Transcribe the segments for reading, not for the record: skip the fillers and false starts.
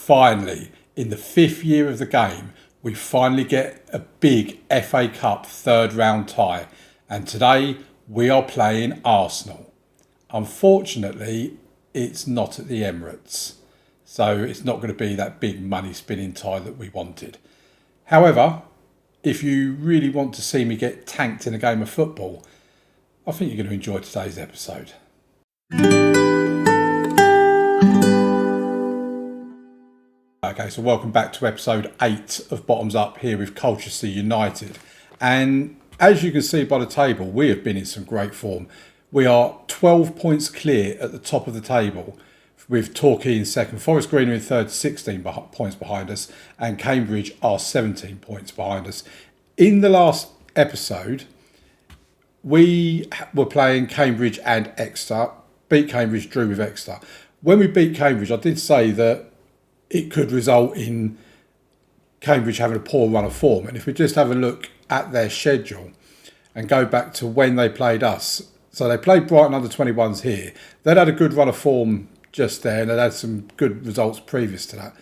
finally, in the 5th year of the game, we finally get a big FA Cup third round tie. And today we are playing Arsenal. Unfortunately, it's not at the Emirates. So it's not going to be that big money spinning tie that we wanted. However, if you really want to see me get tanked in a game of football, I think you're going to enjoy today's episode. Okay, so welcome back to episode 8 of Bottoms Up here with Colchester United. And as you can see by the table, we have been in some great form. We are 12 points clear at the top of the table with Torquay in second, Forest Green in third, 16 points behind us, and Cambridge are 17 points behind us. In the last episode, we were playing Cambridge and Exeter, beat Cambridge, drew with Exeter. When we beat Cambridge, I did say that it could result in Cambridge having a poor run of form. And if we just have a look at their schedule and go back to when they played us. So they played Brighton under-21s here. They'd had a good run of form just there and they'd had some good results previous to that.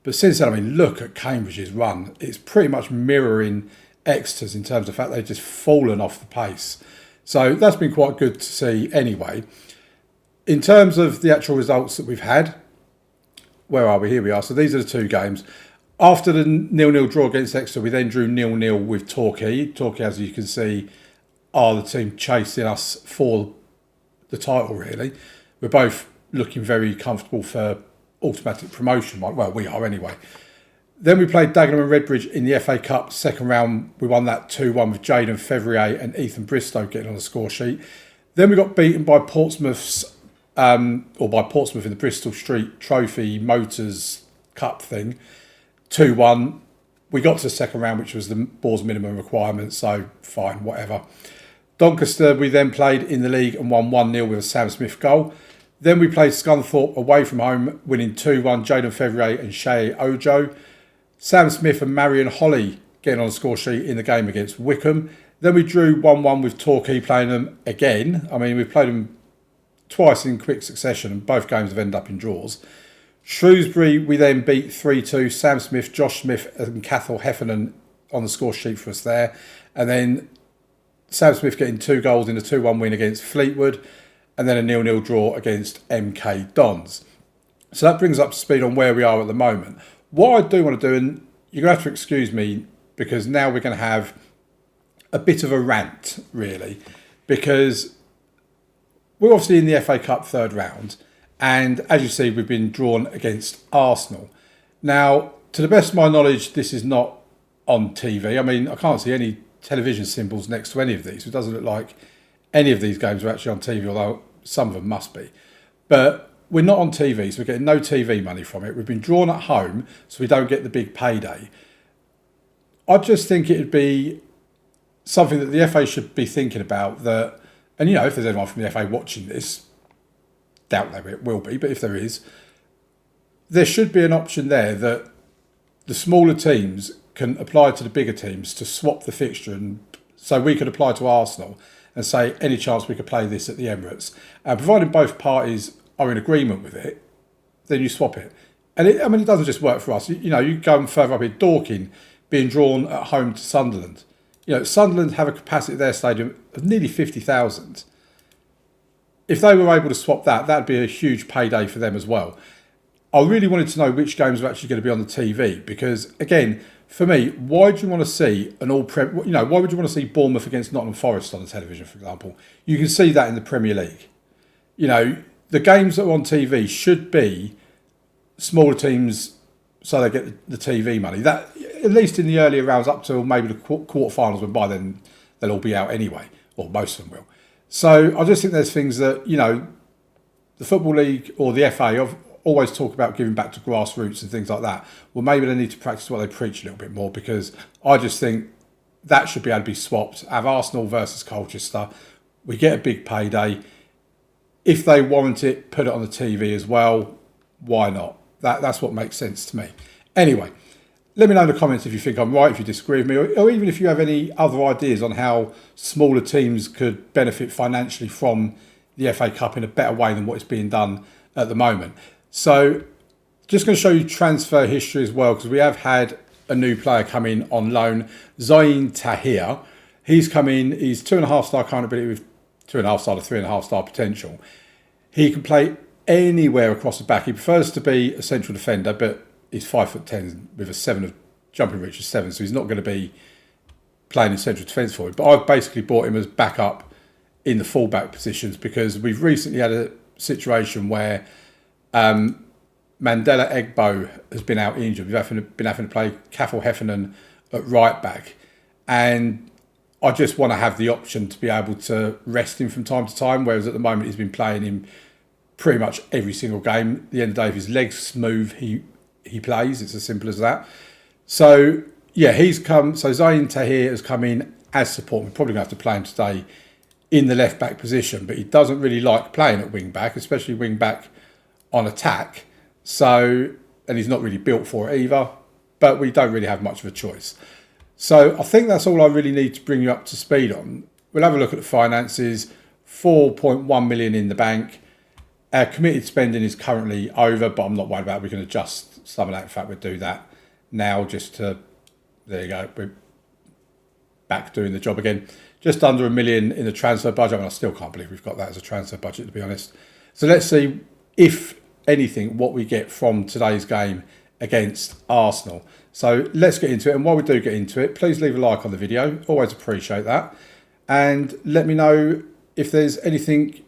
But since then, I mean, look at Cambridge's run. It's pretty much mirroring Exeter's in terms of the fact they've just fallen off the pace. So that's been quite good to see anyway. In terms of the actual results that we've had, where are we? Here we are. So these are the two games. After the 0-0 draw against Exeter, we then drew 0-0 with Torquay. Torquay, as you can see, are the team chasing us for the title, really. We're both looking very comfortable for automatic promotion. Well, we are anyway. Then we played Dagenham and Redbridge in the FA Cup second round. We won that 2-1 with Jayden Fevrier and Ethan Bristow getting on the score sheet. Then we got beaten by Portsmouth in the Bristol Street Trophy Motors Cup thing, 2-1. We got to the second round, which was the Board's minimum requirement, so fine, whatever. Doncaster, we then played in the league and won 1-0 with a Sam Smith goal. Then we played Scunthorpe away from home, winning 2-1, Jayden Fevrier and Shea Ojo. Sam Smith and Marion Holly getting on the score sheet in the game against Wickham. Then we drew 1-1 with Torquay, playing them again. I mean, we've played them twice in quick succession and both games have ended up in draws. Shrewsbury, we then beat 3-2. Sam Smith, Josh Smith and Cathal Heffernan on the score sheet for us there. And then Sam Smith getting 2 goals in a 2-1 win against Fleetwood. And then a 0-0 draw against MK Dons. So that brings us up to speed on where we are at the moment. What I do want to do, and you're going to have to excuse me, because now we're going to have a bit of a rant, really, because we're obviously in the FA Cup third round, and as you see, we've been drawn against Arsenal. Now, to the best of my knowledge, this is not on TV. I mean, I can't see any television symbols next to any of these. It doesn't look like any of these games are actually on TV, although some of them must be. But we're not on TV, so we're getting no TV money from it. We've been drawn at home, so we don't get the big payday. I just think it would be something that the FA should be thinking about. That, and you know, if there's anyone from the FA watching this, doubt there will be, but if there is, there should be an option there that the smaller teams can apply to the bigger teams to swap the fixture, and so we could apply to Arsenal and say, any chance we could play this at the Emirates. And providing both parties are in agreement with it, then you swap it. And it doesn't just work for us. You know, you go further up in Dorking, being drawn at home to Sunderland. You know, Sunderland have a capacity at their stadium of nearly 50,000. If they were able to swap that, that'd be a huge payday for them as well. I really wanted to know which games are actually going to be on the TV, because, again, for me, why do you want to see why would you want to see Bournemouth against Nottingham Forest on the television, for example? You can see that in the Premier League. You know, the games that are on TV should be smaller teams, so they get the TV money. That, at least in the earlier rounds, up till maybe the quarterfinals, when by then they'll all be out anyway, or most of them will. So I just think there's things that, you know, the Football League or the FA always talk about giving back to grassroots and things like that. Well, maybe they need to practice what they preach a little bit more, because I just think that should be able to be swapped. Have Arsenal versus Colchester. We get a big payday. If they warrant it, put it on the TV as well. Why not? That's what makes sense to me. Anyway, let me know in the comments if you think I'm right, if you disagree with me, or even if you have any other ideas on how smaller teams could benefit financially from the FA Cup in a better way than what is being done at the moment. So Just going to show you transfer history as well, because we have had a new player come in on loan, Zayn Tahir. He's come in, he's 2.5 star current ability with 2.5 star to 3.5 star potential. He can play anywhere across the back. He prefers to be a central defender, but he's 5'10" with a 7 of jumping reach of 7, so he's not going to be playing in central defence for him. But I've basically brought him as backup in the fullback positions, because we've recently had a situation where Mandela Egbo has been out injured. We've been having to play Cathal Heffernan at right back, and I just want to have the option to be able to rest him from time to time, whereas at the moment he's been playing him pretty much every single game. At the end of the day, if his legs smooth, he plays. It's as simple as that. So yeah, he's come. So Zayn Tahir has come in as support. We're probably going to have to play him today in the left back position, but he doesn't really like playing at wing back, especially wing back on attack. So, and he's not really built for it either, but we don't really have much of a choice. So I think that's all I really need to bring you up to speed on. We'll have a look at the finances. 4.1 million in the bank. Our committed spending is currently over, but I'm not worried about it. We can adjust some of that. In fact, we'll do that now just to, there you go, we're back doing the job again. Just under 1 million in the transfer budget. I mean, I still can't believe we've got that as a transfer budget, to be honest. So let's see, if anything, what we get from today's game against Arsenal. So let's get into it. And while we do get into it, please leave a like on the video. Always appreciate that. And let me know if there's anything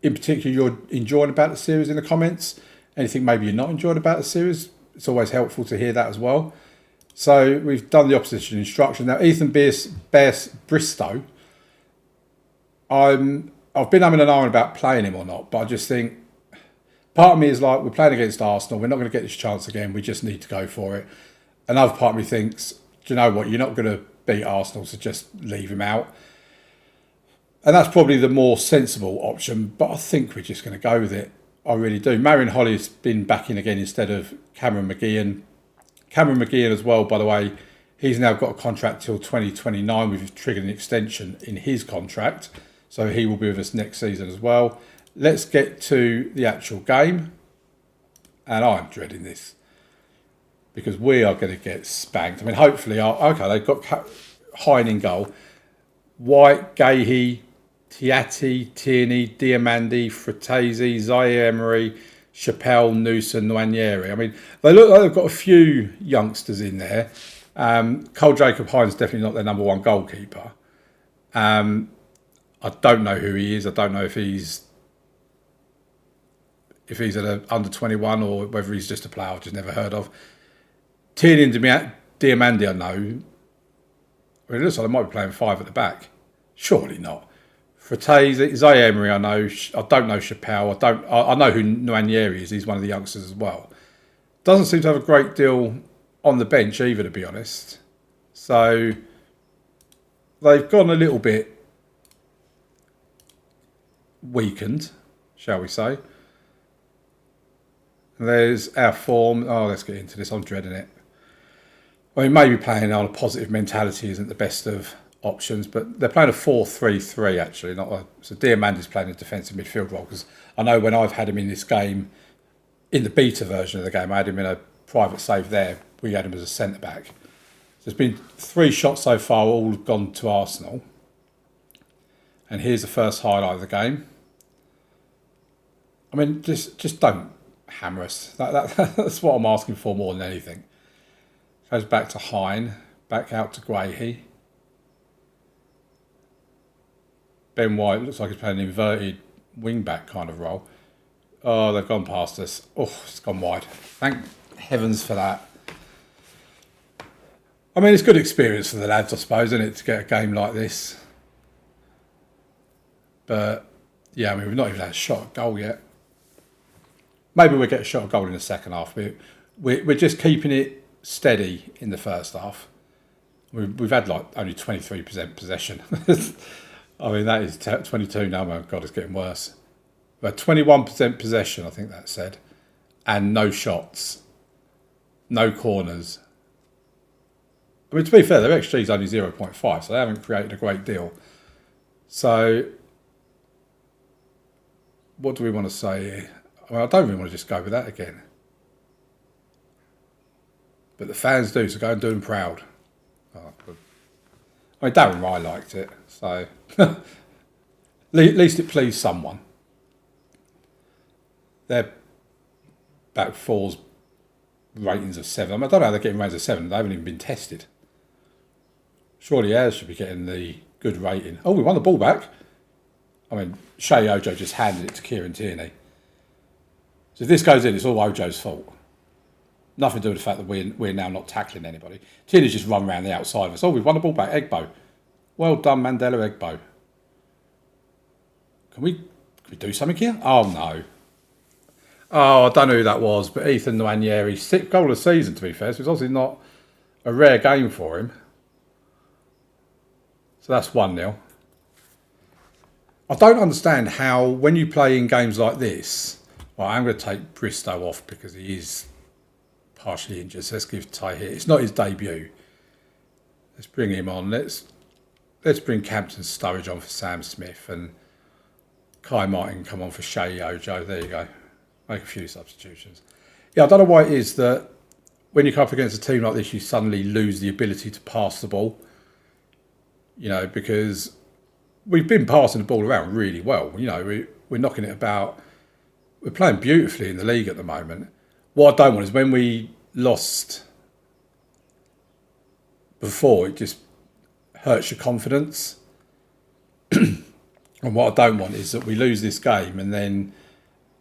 in particular you're enjoying about the series in the comments. Anything maybe you're not enjoying about the series. It's always helpful to hear that as well. So we've done the opposition instruction. Now, Ethan Bristow, I've been having an eye about playing him or not, but I just think, part of me is like, we're playing against Arsenal, we're not going to get this chance again, we just need to go for it. Another part of me thinks, do you know what, you're not going to beat Arsenal, so just leave him out. And that's probably the more sensible option, but I think we're just going to go with it. I really do. Marion Holly's been back in again instead of Cameron McGeehan. Cameron McGeehan as well, by the way, he's now got a contract till 2029. We've triggered an extension in his contract, so he will be with us next season as well. Let's get to the actual game. And I'm dreading this, because we are going to get spanked. I mean, hopefully, okay, they've got Hine in goal. White, Gahey, Tiati, Tierney, Diamandi, Fratesi, Zaire Emery, Chappelle, Newson, Nwaneri. I mean, they look like they've got a few youngsters in there. Cole Jacob Hine's definitely not their number one goalkeeper. I don't know who he is. I don't know if he's at an under 21 or whether he's just a player I've just never heard of. Tierney and Diamandi, I know. I mean, it looks like they might be playing 5 at the back. Surely not. Fratesi, Zaire Emery, I know. I don't know Chappelle. I know who Nwaneri is. He's one of the youngsters as well. Doesn't seem to have a great deal on the bench either, to be honest. So they've gone a little bit weakened, shall we say. There's our form. Oh, let's get into this. I'm dreading it. I mean, maybe playing on a positive mentality isn't the best of options, but they're playing a 4-3-3 actually. So Diamandi's playing a defensive midfield role, because I know when I've had him in this game, in the beta version of the game, I had him in a private save there. We had him as a centre back. So there's been 3 shots so far, all gone to Arsenal. And here's the first highlight of the game. I mean, just don't hammer us. That's what I'm asking for more than anything. Goes back to Hine, back out to Guehi. Ben White looks like he's playing an inverted wing-back kind of role. Oh, they've gone past us. Oh, it's gone wide. Thank heavens for that. I mean, it's good experience for the lads, I suppose, isn't it, to get a game like this. But, yeah, I mean, we've not even had a shot at goal yet. Maybe we'll get a shot at goal in the second half. We're just keeping it steady in the first half. We've had, like, only 23% possession. I mean, that is 22 now. Oh, God, it's getting worse. But 21% possession, I think that said. And no shots. No corners. I mean, to be fair, their XG is only 0.5, so they haven't created a great deal. So, what do we want to say here? I mean, I don't really want to just go with that again. But the fans do, so go and do them proud. Oh, I mean, Darren Rye liked it, so at least it pleased someone. Their back four's ratings of 7. I mean, I don't know how they're getting ratings of 7. They haven't even been tested. Surely ours should be getting the good rating. Oh, we won the ball back. I mean, Shea Ojo just handed it to Kieran Tierney. So if this goes in, it's all Ojo's fault. Nothing to do with the fact that we're now not tackling anybody. Tierney's just run around the outside of us. Oh, we've won the ball back. Egbo. Well done, Mandela Egbo. Can we do something here? Oh, no. Oh, I don't know who that was, but Ethan Nwaneri, 6th goal of the season, to be fair. So it's obviously not a rare game for him. So that's 1-0. I don't understand how, when you play in games like this, well, I'm going to take Bristow off because he is partially injured. So let's give Ty here. It's not his debut. Let's bring him on. Let's bring Campton Sturridge on for Sam Smith and Kai Martin come on for Shea Ojo. There you go. Make a few substitutions. Yeah, I don't know why it is that when you come up against a team like this, you suddenly lose the ability to pass the ball. You know, because we've been passing the ball around really well. You know, we're knocking it about. We're playing beautifully in the league at the moment. What I don't want is when we lost before, it just hurts your confidence. And what I don't want is that we lose this game and then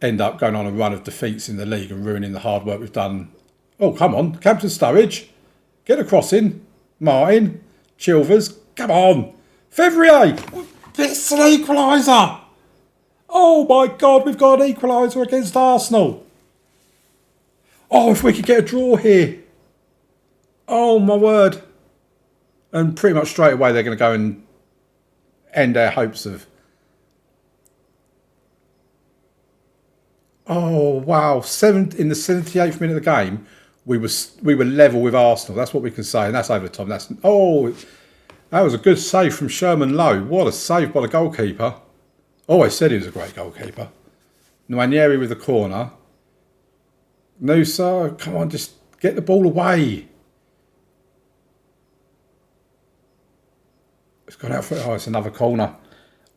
end up going on a run of defeats in the league and ruining the hard work we've done. Oh, come on. Campton Sturridge. Get a cross in. Martin. Chilvers. Come on. Fevrier. It's an equaliser. Oh, my God. We've got an equaliser against Arsenal. Oh, if we could get a draw here. Oh, my word. And pretty much straight away they're going to go and end their hopes of... Oh, wow. In the 78th minute of the game, we were level with Arsenal. That's what we can say. And that's over the top. That was a good save from Sherman Lowe. What a save by the goalkeeper. Always said he was a great goalkeeper. Nwaneri with the corner. Noosa, come on, just get the ball away. It's gone out for... Oh, it's another corner.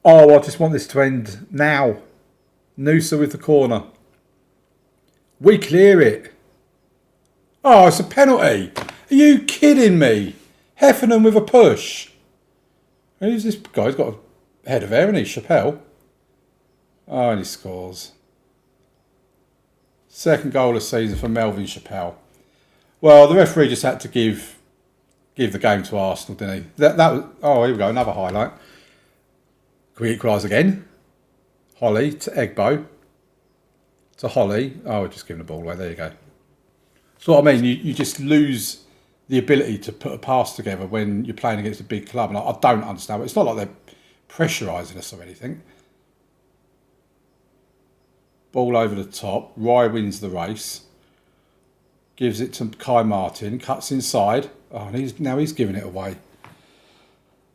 Oh, I just want this to end now. Noosa with the corner. We clear it. Oh, it's a penalty. Are you kidding me? Heffernan with a push. Who's this guy? He's got a head of hair, hasn't he? Chappelle. Oh, and he scores. Second goal of the season for Melvin Chappelle. Well, the referee just had to give the game to Arsenal, didn't he? That was... Oh, here we go. Another highlight. Can we equalise again? Holly to Egbo. To Holly. Oh, we're just giving the ball away. There you go. So what I mean, you just lose the ability to put a pass together when you're playing against a big club. And I don't understand. It's not like they're pressurising us or anything. Ball over the top. Rye wins the race. Gives it to Kai Martin. Cuts inside. Oh, and now he's giving it away.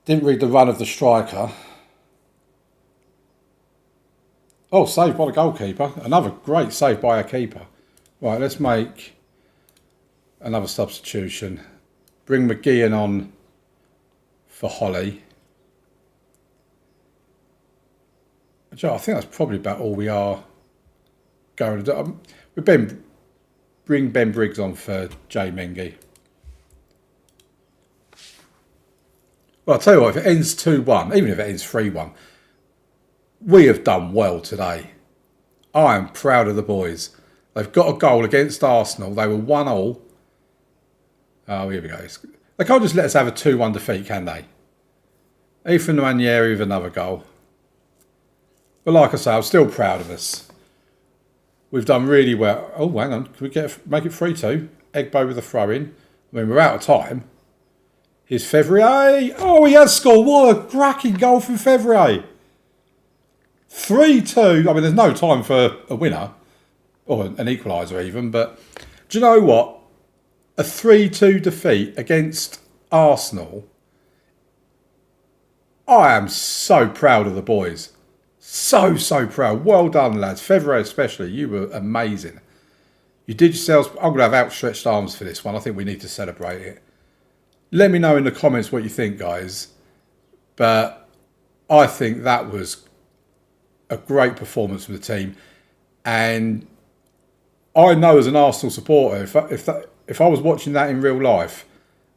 Didn't read the run of the striker. Oh, saved by the goalkeeper. Another great save by our keeper. Right, let's make another substitution. Bring McGeehan on for Holly. I think that's probably about all we are going to do. Bring Ben Briggs on for Jay Mengi. Well, I'll tell you what, if it ends 2-1, even if it ends 3-1, we have done well today. I am proud of the boys. They've got a goal against Arsenal. They were 1-1. Oh, here we go. They can't just let us have a 2-1 defeat, can they? Ethan Nwaneri with another goal. But like I say, I'm still proud of us. We've done really well. Oh, hang on. Can we make it 3-2? Egbo with a throw-in. I mean, we're out of time. Here's Fevrier. Oh, he has scored. What a cracking goal from Fevrier. 3-2. I mean, there's no time for a winner. Or an equaliser even. But do you know what? A 3-2 defeat against Arsenal. I am so proud of the boys. So proud. Well done, lads. Fevrier especially. You were amazing. You did yourselves. I'm going to have outstretched arms for this one. I think we need to celebrate it. Let me know in the comments what you think, guys. But I think that was a great performance from the team. And I know as an Arsenal supporter, if I was watching that in real life,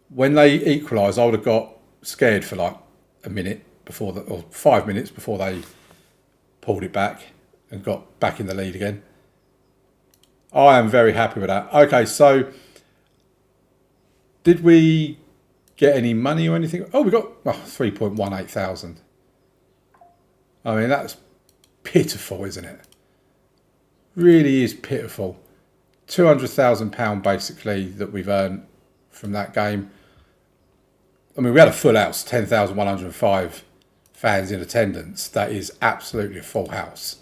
when they equalised, I would have got scared for like a minute before, or 5 minutes before they pulled it back and got back in the lead again. I am very happy with that. Okay, so did we get any money or anything? Oh, we got 3.18 thousand. I mean, that's pitiful, isn't it? Really is pitiful. £200,000 basically that we've earned from that game. I mean, we had a full house, 10,105 fans in attendance. That is absolutely a full house.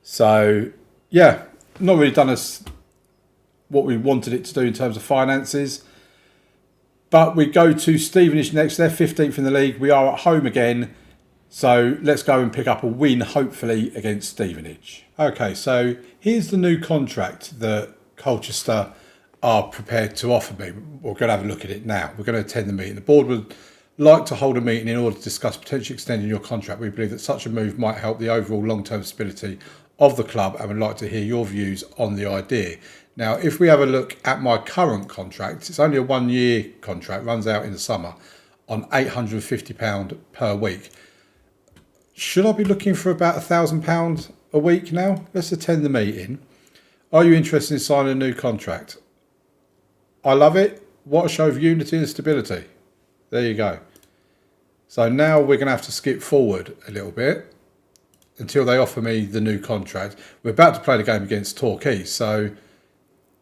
So, yeah, not really done us what we wanted it to do in terms of finances. But we go to Stevenage next. They're 15th in the league. We are at home again. So let's go and pick up a win, hopefully, against Stevenage. Okay, so here's the new contract that Colchester are prepared to offer me. We're going to have a look at it now. We're going to attend the meeting. The board would like to hold a meeting in order to discuss potentially extending your contract. We believe that such a move might help the overall long-term stability of the club and would like to hear your views on the idea. Now, if we have a look at my current contract, it's only a 1-year contract, runs out in the summer, on £850 per week. Should I be looking for about £1,000 a week now? Let's attend the meeting. Are you interested in signing a new contract? I love it. What a show of unity and stability. There you go. So now we're going to have to skip forward a little bit until they offer me the new contract. We're about to play the game against Torquay, so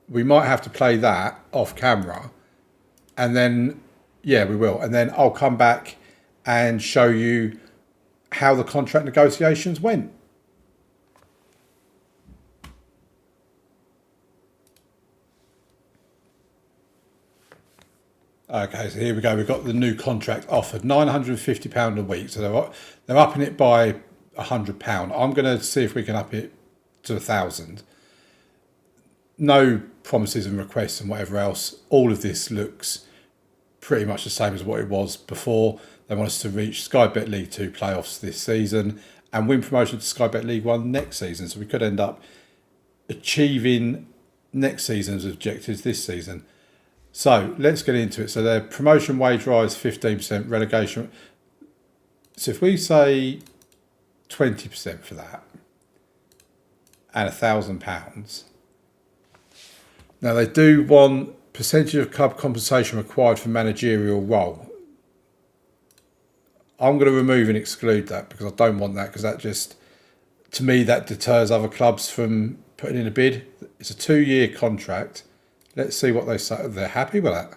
we might have to play that off camera. And then, yeah, we will. And then I'll come back and show you how the contract negotiations went. Okay, so here we go. We've got the new contract offered, £950 a week. So they're upping it by £100. I'm going to see if we can up it to £1,000. No promises and requests and whatever else. All of this looks pretty much the same as what it was before. They want us to reach Sky Bet League 2 playoffs this season and win promotion to Sky Bet League 1 next season. So we could end up achieving next season's objectives this season. So let's get into it. So their promotion wage rise 15%, relegation. So if we say 20% for that and £1,000. Now they do want percentage of club compensation required for managerial role. I'm going to remove and exclude that because I don't want that, because that just, to me, that deters other clubs from putting in a bid. It's a 2-year contract. Let's see what they say. They're happy with that.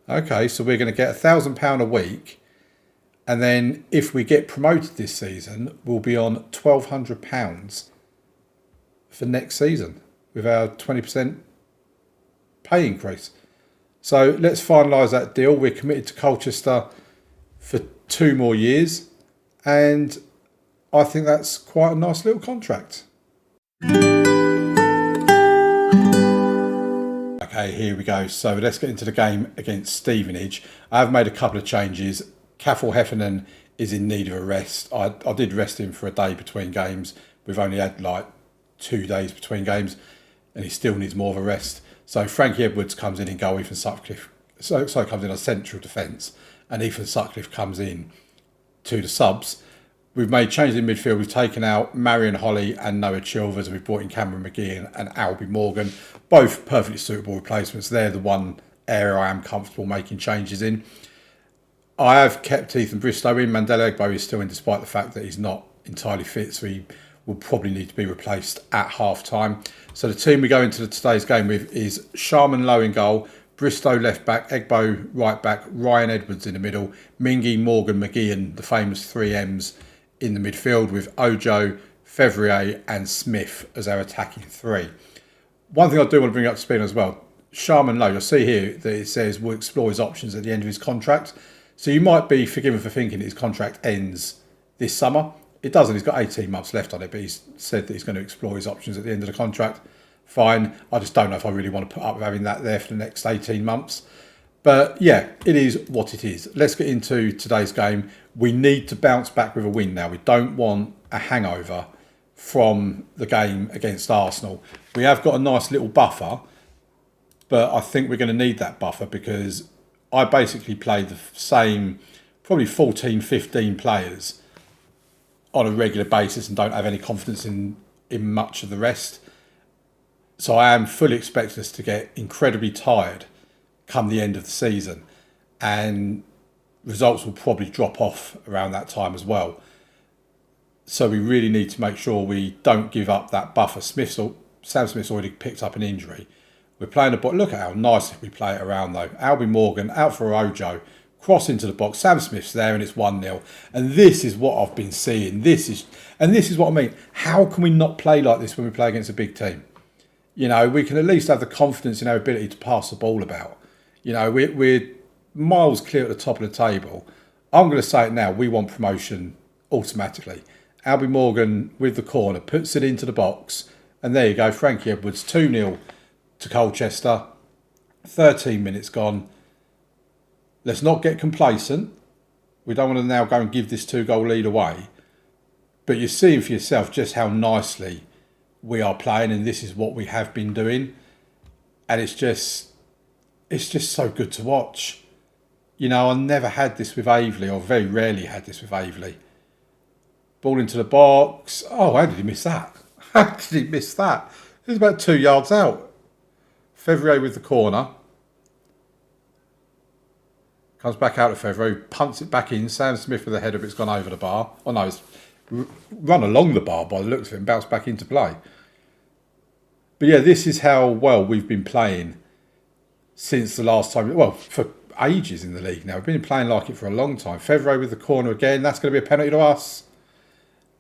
Okay, so we're going to get £1,000 a week. And then if we get promoted this season, we'll be on £1,200 for next season with our 20% pay increase. So let's finalise that deal. We're committed to Colchester for 2 more years. And I think that's quite a nice little contract. Okay, here we go. So let's get into the game against Stevenage. I have made a couple of changes. Cathal Heffernan is in need of a rest. I did rest him for a day between games. We've only had like 2 days between games and he still needs more of a rest. So Frankie Edwards comes in goal. Ethan Sutcliffe comes in as central defence, and Ethan Sutcliffe comes in to the subs. We've made changes in midfield. We've taken out Marion Holly and Noah Chilvers, and we've brought in Cameron McGee and Albie Morgan. Both perfectly suitable replacements. They're the one area I am comfortable making changes in. I have kept Ethan Bristow in. Mandela Egbo is still in, despite the fact that he's not entirely fit, so he will probably need to be replaced at half-time. So the team we go into today's game with is Sharman Lowe in goal, Bristow left back, Egbo right back, Ryan Edwards in the middle, Mingy, Morgan, McGee, and the famous 3Ms in the midfield, with Ojo, Fevrier and Smith as our attacking 3. One thing I do want to bring up to speed as well, Sharman Lowe, you'll see here that it says we'll explore his options at the end of his contract. So you might be forgiven for thinking his contract ends this summer. It doesn't. He's got 18 months left on it, but he's said that he's going to explore his options at the end of the contract. fine. I just don't know if I really want to put up with having that there for the next 18 months. But yeah, it is what it is. Let's get into today's game. We need to bounce back with a win now. We don't want a hangover from the game against Arsenal. We have got a nice little buffer, but I think we're going to need that buffer because I basically play the same, probably 14, 15 players on a regular basis and don't have any confidence in much of the rest. So I am fully expecting us to get incredibly tired come the end of the season, and results will probably drop off around that time as well. So we really need to make sure we don't give up that buffer. Sam Smith's already picked up an injury. We're playing the box. Look at how nice we play it around though. Albie Morgan out for Ojo, cross into the box. Sam Smith's there and it's 1-0. And this is what I've been seeing. This is what I mean. How can we not play like this when we play against a big team? You know, we can at least have the confidence in our ability to pass the ball about. You know, we're miles clear at the top of the table. I'm going to say it now. We want promotion automatically. Albie Morgan with the corner puts it into the box. And there you go. Frankie Edwards 2-0 to Colchester. 13 minutes gone. Let's not get complacent. We don't want to now go and give this 2-goal lead away. But you're seeing for yourself just how nicely we are playing, and this is what we have been doing. And it's just so good to watch. You know, I never had this with Aveley, or very rarely had this with Aveley. Ball into the box. Oh, how did he miss that? How did he miss that? It was about 2 yards out. Fevrier with the corner. Comes back out of Fevrier, punts it back in. Sam Smith with the header, but it's gone over the bar. Oh no, it's run along the bar by the looks of it and bounced back into play. But yeah, this is how well we've been playing since the last time. Well, for ages in the league now. We've been playing like it for a long time. Fevrier with the corner again. That's going to be a penalty to us.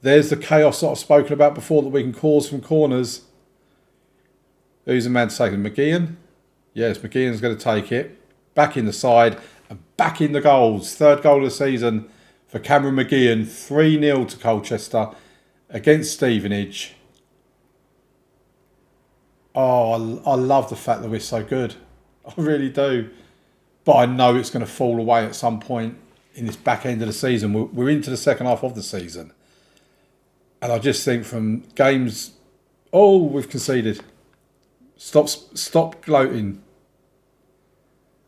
There's the chaos that I've spoken about before that we can cause from corners. Who's the man to take it? McGeehan? Yes, McGeehan's going to take it. Back in the side and back in the goals. Third goal of the season for Cameron McGeehan. 3-0 to Colchester against Stevenage. Oh, I love the fact that we're so good. I really do. But I know it's going to fall away at some point in this back end of the season. We're into the second half of the season. And I just think from games... Oh, we've conceded. Stop gloating.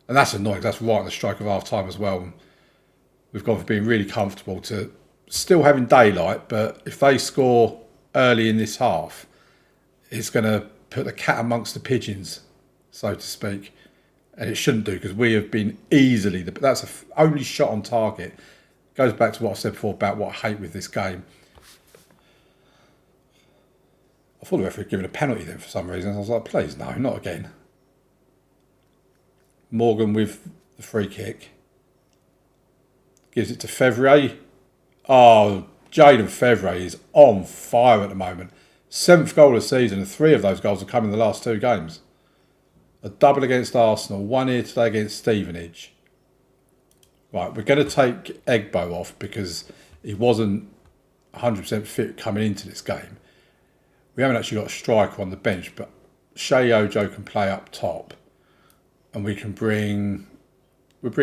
And that's annoying. That's right on the strike of half time as well. We've gone from being really comfortable to still having daylight. But if they score early in this half, it's going to put the cat amongst the pigeons, so to speak. And it shouldn't do, because we have been easily... That's the only shot on target. Goes back to what I said before about what I hate with this game. I thought the referee had given a penalty then for some reason. I was like, please, no, not again. Morgan with the free kick. Gives it to Fevrier. Oh, Jaden Fevrier is on fire at the moment. 7th goal of the season, and 3 of those goals have come in the last 2 games. A double against Arsenal, 1 here today against Stevenage. Right, we're going to take Egbo off because he wasn't 100% fit coming into this game. We haven't actually got a striker on the bench, but Shay Ojo can play up top, and we'll bring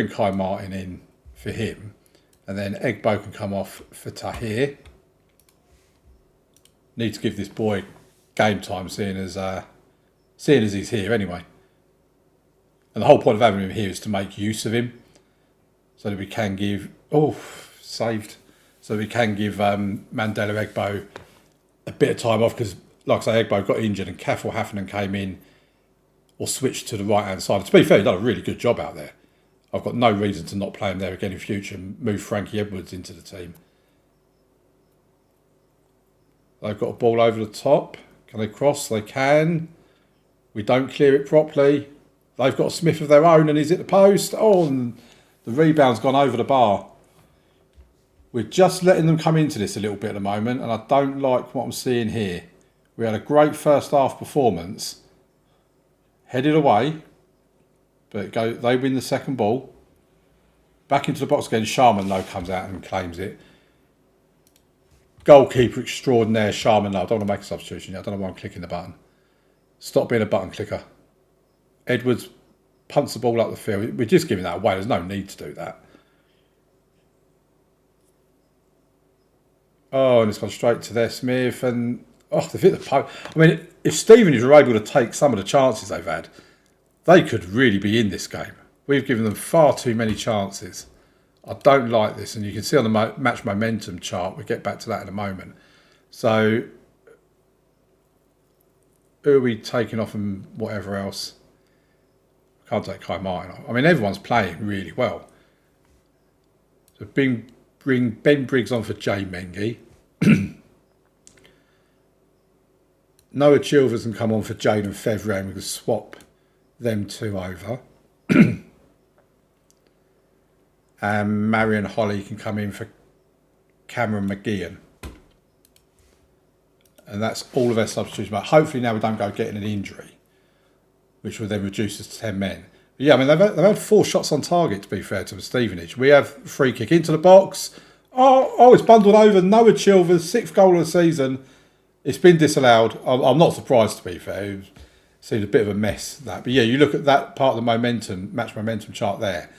Kai Martin in for him, and then Egbo can come off for Tahir. Need to give this boy game time, seeing as he's here anyway. And the whole point of having him here is to make use of him, so that we can give saved, so that we can give Mandela Egbo a bit of time off, because, like I say, Egbo got injured and Cathal Haffernan came in or switched to the right-hand side. To be fair, he's done a really good job out there. I've got no reason to not play him there again in future and move Frankie Edwards into the team. They've got a ball over the top. Can they cross? They can. We don't clear it properly. They've got a Smith of their own and he's at the post. Oh, and the rebound's gone over the bar. We're just letting them come into this a little bit at the moment, and I don't like what I'm seeing here. We had a great first half performance. Headed away. But they win the second ball. Back into the box again. Sharman Lowe comes out and claims it. Goalkeeper extraordinaire, Sharman Lowe. I don't want to make a substitution yet. I don't know why I'm clicking the button. Stop being a button clicker. Edwards punts the ball up the field. We're just giving that away. There's no need to do that. Oh, and it's gone straight to their Smith. And, oh, they've hit the post. I mean, if Stevenage were able to take some of the chances they've had, they could really be in this game. We've given them far too many chances. I don't like this. And you can see on the match momentum chart, we'll get back to that in a moment. So, who are we taking off and whatever else? Can't take Kai Martin off. I mean, everyone's playing really well. So bring Ben Briggs on for Jay Mengi. Noah Chilvers can come on for Jaden Fevrier and we can swap them two over. And Marion Holly can come in for Cameron McGeehan. And that's all of our substitutions. But hopefully now we don't go getting an injury, which will then reduce us to 10 men. But yeah, I mean, they've had 4 shots on target, to be fair to Stevenage. We have free kick into the box. Oh, it's bundled over. Noah Chilvers, 6th goal of the season. It's been disallowed. I'm not surprised, to be fair. It seemed a bit of a mess, that. But yeah, you look at that part of the momentum, match momentum chart there.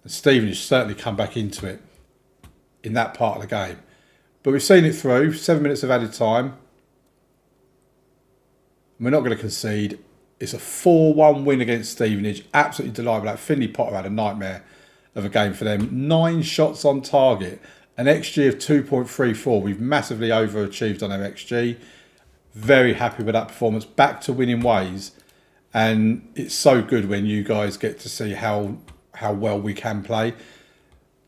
And Stevenage certainly come back into it in that part of the game. But we've seen it through. 7 minutes of added time. We're not going to concede. It's a 4-1 win against Stevenage. Absolutely delighted with that. Finley Potter had a nightmare of a game for them. 9 shots on target. An XG of 2.34. We've massively overachieved on our XG. Very happy with that performance. Back to winning ways. And it's so good when you guys get to see how well we can play.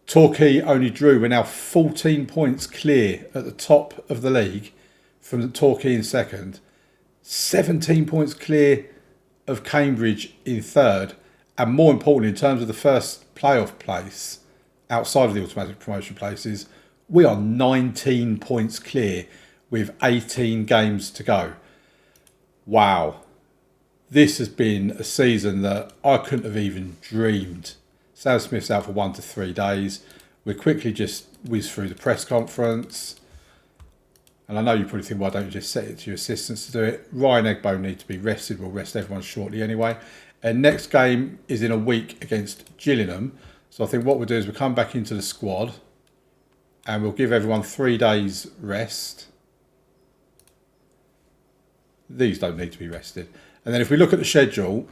Torquay only drew. We're now 14 points clear at the top of the league from the Torquay in second. 17 points clear of Cambridge in third. And more importantly, in terms of the first playoff place, outside of the automatic promotion places, we are 19 points clear with 18 games to go. Wow. This has been a season that I couldn't have even dreamed. Sam Smith's out for 1 to 3 days. We'll quickly just whiz through the press conference. And I know you probably think, why don't you just set it to your assistants to do it? Ryan Egbo needs to be rested. We'll rest everyone shortly anyway. And next game is in a week against Gillingham. So I think what we'll do is we'll come back into the squad and we'll give everyone 3 days rest. These don't need to be rested. And then if we look at the schedule,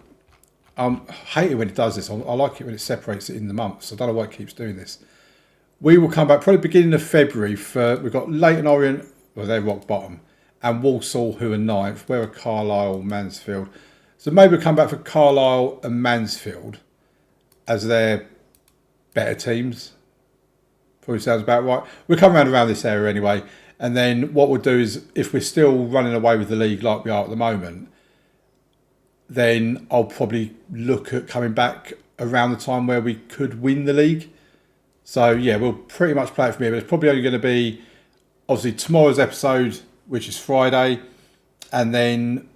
I hate it when it does this. I like it when it separates it in the months. I don't know why it keeps doing this. We will come back probably beginning of February for, we've got Leyton Orient, well, they're rock bottom, and Walsall, who are 9th. Where are Carlisle, Mansfield? So maybe we'll come back for Carlisle and Mansfield as their better teams. Probably sounds about right. We'll come around this area anyway. And then what we'll do is, if we're still running away with the league like we are at the moment, then I'll probably look at coming back around the time where we could win the league. So yeah, we'll pretty much play it from here, but it's probably only going to be obviously tomorrow's episode, which is Friday, and then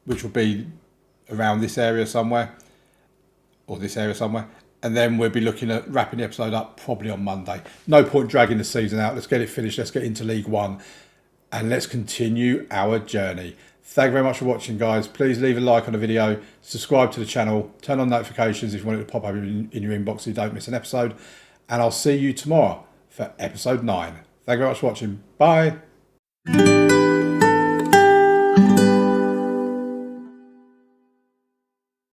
which will be around this area somewhere, or this area somewhere. And then we'll be looking at wrapping the episode up probably on Monday. No point dragging the season out. Let's get it finished. Let's get into League One. And let's continue our journey. Thank you very much for watching, guys. Please leave a like on the video. Subscribe to the channel. Turn on notifications if you want it to pop up in your inbox so you don't miss an episode. And I'll see you tomorrow for episode 9. Thank you very much for watching. Bye.